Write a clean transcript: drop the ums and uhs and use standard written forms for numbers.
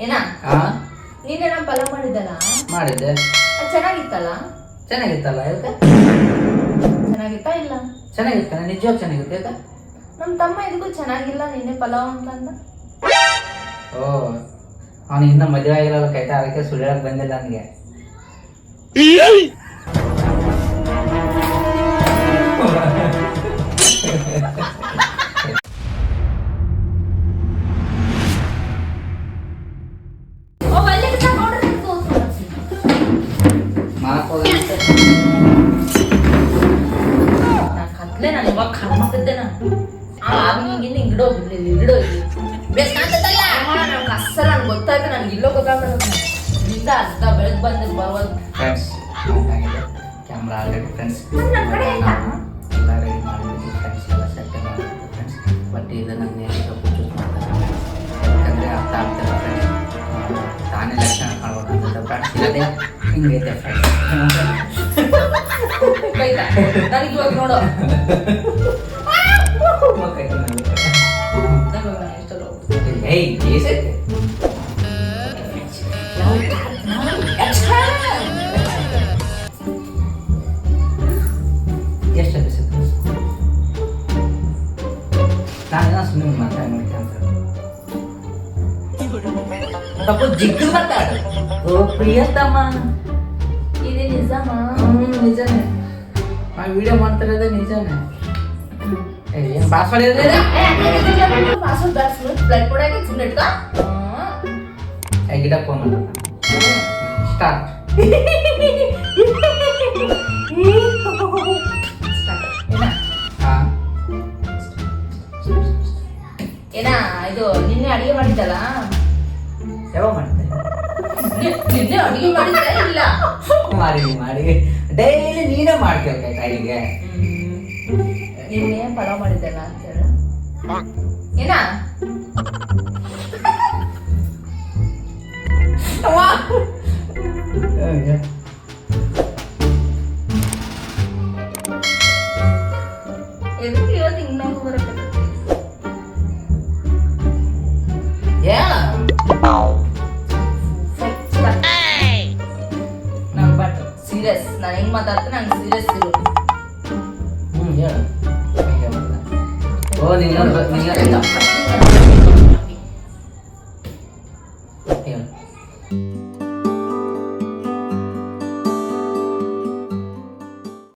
ಏನ ನೀನೇ ನಮ್ಮ ಪಲಾವ್ ಮಾಡಿದ್ದಲ್ಲ ಮಾಡಿದ್ದೆ. ಅದು ಚೆನ್ನಾಗಿತ್ತಲ್ಲ? ಚೆನ್ನಾಗಿತ್ತಲ್ಲ? ಯಾಕೆ ಚೆನ್ನಾಗಿತ್ತಾ ಇಲ್ಲ? ಚೆನ್ನಾಗಿತ್ತ, ನಿಜವಾಗ ಚೆನ್ನಾಗಿತ್ತು. ಯಾಕೆ ನಮ್ಮ ತಮ್ಮ ಇದಕ್ಕೂ ಚೆನ್ನಾಗಿಲ್ಲ ನಿನ್ನೆ ಪಲಾವ್ ಅಂತಂದ. ಓ, ಅವನು ಇನ್ನ ಮದುವೆ ಆಗಿರಲ್ಲ ಕೈತಾ, ಅದಕ್ಕೆ ಸುಳ್ಳು ಹೇಳಕ್ ಬಂದಿಲ್ಲ ನನಗೆ. ನಾನು ಇವಾಗ ಕರ್ಮಕ್ಕಿದ್ದೆ ಹಿಂಗಿಡೋ ಇಡೋ ನಂಗೆ ಅಸ್ಸಲ ನನ್ಗೆ ಗೊತ್ತಾಯ್ತು. ನನ್ಗೆ ಇಲ್ಲೋ ಗೊತ್ತಾಗ್ತದೆ ಇಂದ ಅರ್ಧ ಬೆಳಗ್ಗೆ ಬಂದು ಬರೋದು. ಫ್ರೆಂಡ್ಸ್ ಕ್ಯಾಮ್ರಾ ಆಲ್ರೆಡಿ ಫ್ರೆಂಡ್ಸ್ ಎಲ್ಲ ರೆಡಿ ಮಾಡಿದ್ದೀವಿ ಫ್ರೆಂಡ್ಸ್, ಎಲ್ಲ ಸೆಟ್ ಮಾಡಿದ್ದೀವಿ ಫ್ರೆಂಡ್ಸ್. ಬಟ್ ಇದು ನನ್ನ ಚೂಸ್ ಮಾಡ್ತಾರೆ ಯಾಕಂದರೆ ಅರ್ಥ ಆಗ್ತಿಲ್ಲ ಫ್ರೆಂಡ್ಸ್. ತಾನೇ ಲಕ್ಷಣ ಕಾಣ್ಬೋದು ಫ್ರೆಂಡ್ಸ್, ಇಲ್ಲದೆ ಹಿಂಗೈತೆ ಫ್ರೆಂಡ್ಸ್. ನನಗೆ ಇವಾಗ ನೋಡು ಎಷ್ಟು ನಾನು ಸುಮ್ಮನೆ ಮಾತಾಡ್ತೀನಿ ಅಂತ ಸ್ವಲ್ಪ ಜಿಗ್ಗು ಮಾತಾಡು. ಓ ಪ್ರಿಯತಮ್ಮ, ಇದೇ ನಿಜಮಾ? ನಿಜನೇ, ನಾವು ವಿಡಿಯೋ ಮಾಡ್ತಿರೋದೇ ನಿಜನೇ. ಏನು ಪಾಸ್ವರ್ಡ್ ಇರಲಿಲ್ಲ, ಪಾಸ್ವರ್ಡ್ ಬ್ಯಾಡ್ಸ್ಲು ಫ್ಲೈಟ್ ಕೊಡಾಗೆ ಸುಮ್ಮನೆ ಇಟ್ಕೋ. ಗಿಡ ಫೋನ್ ಸ್ಟಾರ್ಟ್. ಏನಾ ಇದು ನಿನ್ನೆ ಅಡಿಗೆ ಮಾಡಿದ್ದಲ್ಲ? ಯಾವಾಗ ಮಾಡ್ತೇನೆ? ನಿನ್ನೆ ಅಡಿಗೆ ಮಾಡಿದ್ದೆ ಇಲ್ಲ? ಮಾಡಿ ಡೈಲಿ ನೀನೇ ಮಾಡ್ತೀವಿ ಅಡಿಗೆ. ನಿನ್ನೆ ಪಲಾವ್ ಮಾಡಿದ್ದಲ್ಲ ಅಂತ ಹೇಳ. ಏನ ಎದಕ್ಕೆ ಇವತ್ತು ಹಿಂಗ್ ನಾವು ಬರಕ್ಕೆ ನಂಗೆ ಬಟ್ ಸೀರಿಯಸ್. ನಾನು ಹೆಂಗ್ ಮಾತಾಡ್ತೀನಿ ನಂಗೆ ಸೀರಿಯಸ್ ಇರು. ಹೇಳು. ಓ, ನೀನು